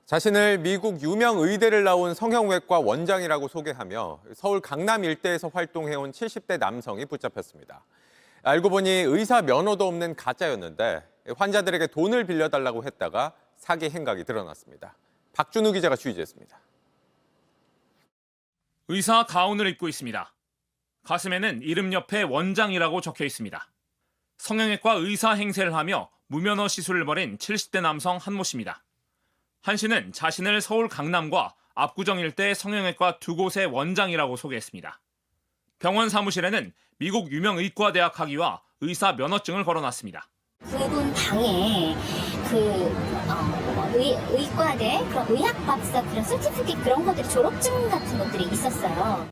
자신을 미국 유명 의대를 나온 성형외과 원장이라고 소개하며 서울 강남 일대에서 활동해온 70대 남성이 붙잡혔습니다. 알고 보니 의사 면허도 없는 가짜였는데 환자들에게 돈을 빌려달라고 했다가 사기 행각이 드러났습니다. 박준우 기자가 취재했습니다. 의사 가운을 입고 있습니다. 가슴에는 이름 옆에 원장이라고 적혀 있습니다. 성형외과 의사 행세를 하며 무면허 시술을 벌인 70대 남성 한모 씨입니다. 한 씨는 자신을 서울 강남과 압구정 일대 성형외과 두 곳의 원장이라고 소개했습니다. 병원 사무실에는 미국 유명 의과대학 학위와 의사 면허증을 걸어놨습니다. 그분 방에 의과대 그런 의학박사 그런 서티피켓 그런 것들이 졸업증 같은 것들이 있었어요.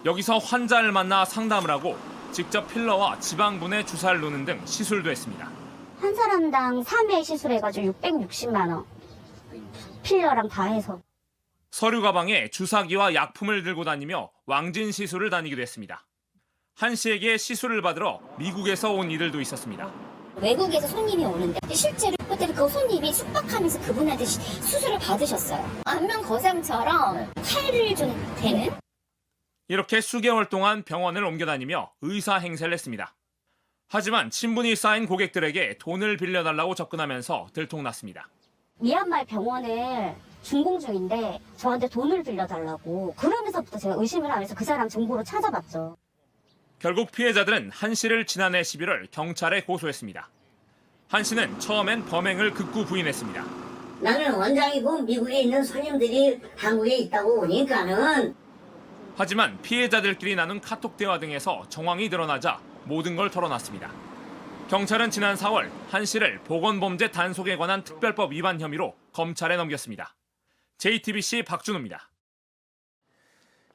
여기서 환자를 만나 상담을 하고 직접 필러와 지방분해 주사를 놓는 등 시술도 했습니다. 한 사람당 3회 시술해가지고 660만 원. 필러랑 다 해서. 서류 가방에 주사기와 약품을 들고 다니며 왕진 시술을 다니기도 했습니다. 한 씨에게 시술을 받으러 미국에서 온 이들도 있었습니다. 외국에서 손님이 오는데 실제로 호텔에 그 손님이 숙박하면서 그분한테 수술을 받으셨어요. 안면 거상처럼 칼을 좀 대는? 이렇게 수개월 동안 병원을 옮겨다니며 의사 행세를 했습니다. 하지만 친분이 쌓인 고객들에게 돈을 빌려달라고 접근하면서 들통났습니다. 미얀마의 병원을 준공 중인데 저한테 돈을 빌려달라고 그러면서부터 제가 의심을 하면서 그 사람 정보를 찾아봤죠. 결국 피해자들은 한 씨를 지난해 11월 경찰에 고소했습니다. 한 씨는 처음엔 범행을 극구 부인했습니다. 나는 원장이고 미국에 있는 손님들이 한국에 있다고 오니까는. 하지만 피해자들끼리 나눈 카톡 대화 등에서 정황이 드러나자 모든 걸 털어놨습니다. 경찰은 지난 4월 한 씨를 보건범죄 단속에 관한 특별법 위반 혐의로 검찰에 넘겼습니다. JTBC 박준우입니다.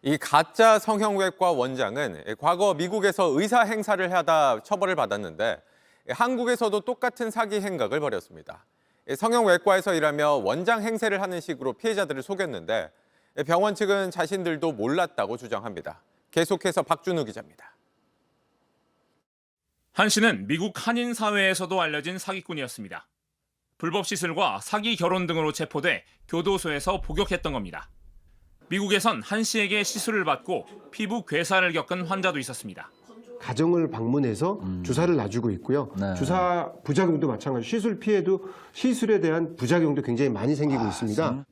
이 가짜 성형외과 원장은 과거 미국에서 의사 행사를 하다 처벌을 받았는데 한국에서도 똑같은 사기 행각을 벌였습니다. 성형외과에서 일하며 원장 행세를 하는 식으로 피해자들을 속였는데 병원 측은 자신들도 몰랐다고 주장합니다. 계속해서 박준우 기자입니다. 한 씨는 미국 한인 사회에서도 알려진 사기꾼이었습니다. 불법 시술과 사기 결혼 등으로 체포돼 교도소에서 복역했던 겁니다. 미국에선 한 씨에게 시술을 받고 피부 괴사를 겪은 환자도 있었습니다. 가정을 방문해서 주사를 놔주고 있고요. 네. 주사 부작용도 마찬가지. 시술 피해도 시술에 대한 부작용도 굉장히 많이 생기고 있습니다.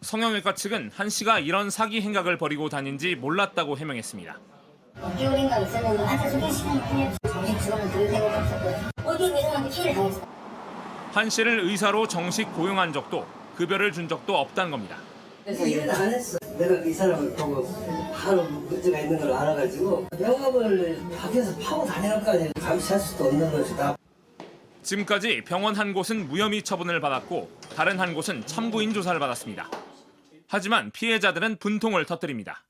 성형외과 측은 한 씨가 이런 사기 행각을 벌이고 다닌지 몰랐다고 해명했습니다. 6개월인가 있었는데 환자 소개시키는 뿐이었지 정식 직원은 들을 생각이 없었고요. 어디 외상한테 피해를 당했어. 한 씨를 의사로 정식 고용한 적도 급여를 준 적도 없다는 겁니다. 일은 안 했어. 내가 이 사람을 보고 바로 문제가 있는 걸 알아가지고 병원을 밖에서 파고 다니는 거 아니에요. 감시할 수도 없는 거지. 지금까지 병원 한 곳은 무혐의 처분을 받았고 다른 한 곳은 참고인 조사를 받았습니다. 하지만 피해자들은 분통을 터뜨립니다.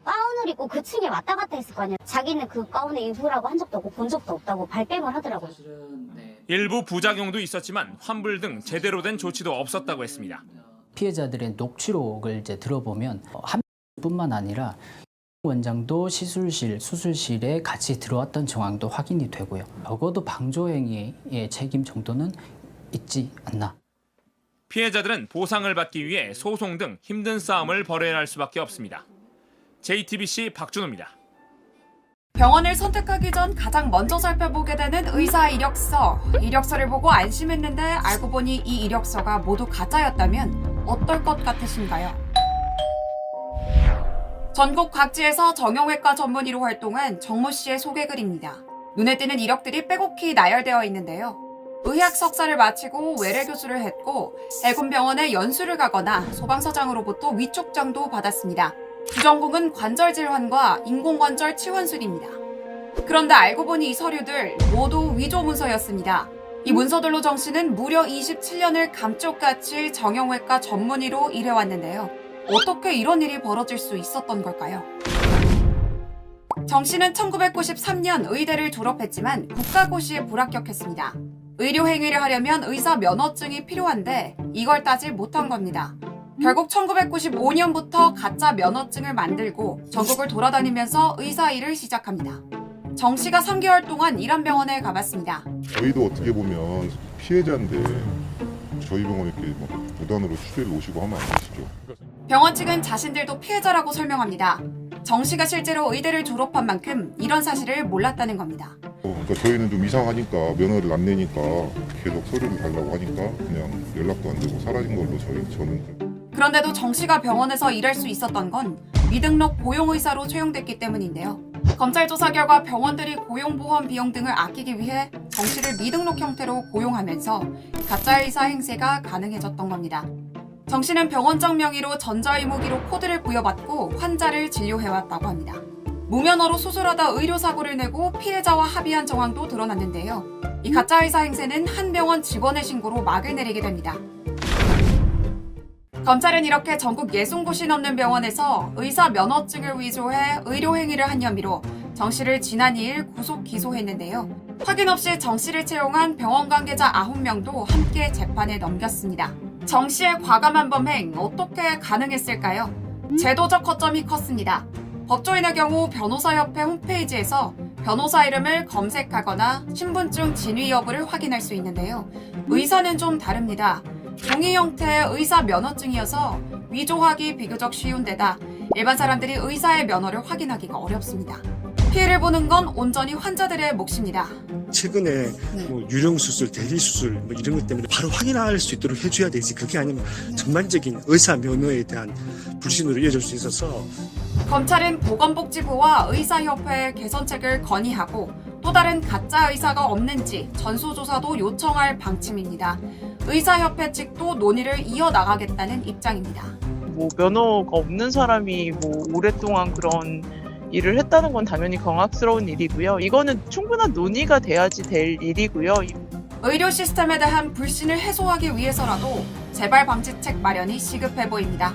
가운을 입고 그 층에 왔다 갔다 했을 거 아니에요. 자기는 그 가운을 입으라고 한 적도 없고 본 적도 없다고 발뺌을 하더라고요. 일부 부작용도 있었지만 환불 등 제대로 된 조치도 없었다고 했습니다. 피해자들의 녹취록을 들어보면 한 뿐만 아니라 원장도 수술실에 같이 들어왔던 정황도 확인이 되고요. 적어도 방조행위의 책임 정도는 있지 않나. 피해자들은 보상을 받기 위해 소송 등 힘든 싸움을 벌여야 할 수밖에 없습니다. JTBC 박준호입니다. 병원을 선택하기 전 가장 먼저 살펴보게 되는 의사 이력서. 이력서를 보고 안심했는데 알고 보니 이 이력서가 모두 가짜였다면 어떨 것 같으신가요? 전국 각지에서 정형외과 전문의로 활동한 정모 씨의 소개글입니다. 눈에 띄는 이력들이 빼곡히 나열되어 있는데요. 의학 석사를 마치고 외래 교수를 했고 해군병원에 연수를 가거나 소방서장으로부터 위촉장도 받았습니다. 주전공은 관절 질환과 인공관절 치환술입니다. 그런데 알고 보니 이 서류들 모두 위조 문서였습니다. 이 문서들로 정 씨는 무려 27년을 감쪽같이 정형외과 전문의로 일해왔는데요. 어떻게 이런 일이 벌어질 수 있었던 걸까요? 정 씨는 1993년 의대를 졸업했지만 국가고시에 불합격했습니다. 의료 행위를 하려면 의사 면허증이 필요한데 이걸 따지 못한 겁니다. 결국 1995년부터 가짜 면허증을 만들고 전국을 돌아다니면서 의사 일을 시작합니다. 정 씨가 3개월 동안 일한 병원에 가봤습니다. 저희도 어떻게 보면 피해자인데 저희 병원 이렇게 뭐 무단으로 취재를 오시고 하면 안 되시죠. 병원 측은 자신들도 피해자라고 설명합니다. 정 씨가 실제로 의대를 졸업한 만큼 이런 사실을 몰랐다는 겁니다. 그러니까 저희는 좀 이상하니까 면허를 안 내니까 계속 서류를 달라고 하니까 그냥 연락도 안 되고 사라진 걸로 저는. 그런데도 정 씨가 병원에서 일할 수 있었던 건 미등록 고용의사로 채용됐기 때문인데요. 검찰 조사 결과 병원들이 고용보험 비용 등을 아끼기 위해 정 씨를 미등록 형태로 고용하면서 가짜 의사 행세가 가능해졌던 겁니다. 정 씨는 병원장 명의로 전자의무기로 코드를 부여받고 환자를 진료해왔다고 합니다. 무면허로 수술하다 의료사고를 내고 피해자와 합의한 정황도 드러났는데요. 이 가짜 의사 행세는 한 병원 직원의 신고로 막을 내리게 됩니다. 검찰은 이렇게 전국 60곳이 넘는 병원에서 의사 면허증을 위조해 의료행위를 한 혐의로 정 씨를 지난 2일 구속 기소했는데요. 확인 없이 정 씨를 채용한 병원 관계자 9명도 함께 재판에 넘겼습니다. 정 씨의 과감한 범행 어떻게 가능했을까요? 제도적 허점이 컸습니다. 법조인의 경우 변호사협회 홈페이지에서 변호사 이름을 검색하거나 신분증 진위 여부를 확인할 수 있는데요. 의사는 좀 다릅니다. 종이 형태의 의사 면허증이어서 위조하기 비교적 쉬운 데다 일반 사람들이 의사의 면허를 확인하기가 어렵습니다. 피해를 보는 건 온전히 환자들의 몫입니다. 최근에 뭐 유령 수술, 대리 수술 뭐 이런 것 때문에 바로 확인할 수 있도록 해줘야 되지. 그게 아니면 전반적인 의사 면허에 대한 불신으로 이어질 수 있어서 검찰은 보건복지부와 의사협회의 개선책을 건의하고 또 다른 가짜 의사가 없는지 전수조사도 요청할 방침입니다. 의사협회 측도 논의를 이어나가겠다는 입장입니다. 뭐 면허가 없는 사람이 뭐 오랫동안 그런 일을 했다는 건 당연히 경악스러운 일이고요. 이거는 충분한 논의가 돼야지 될 일이고요. 의료 시스템에 대한 불신을 해소하기 위해서라도 재발 방지책 마련이 시급해 보입니다.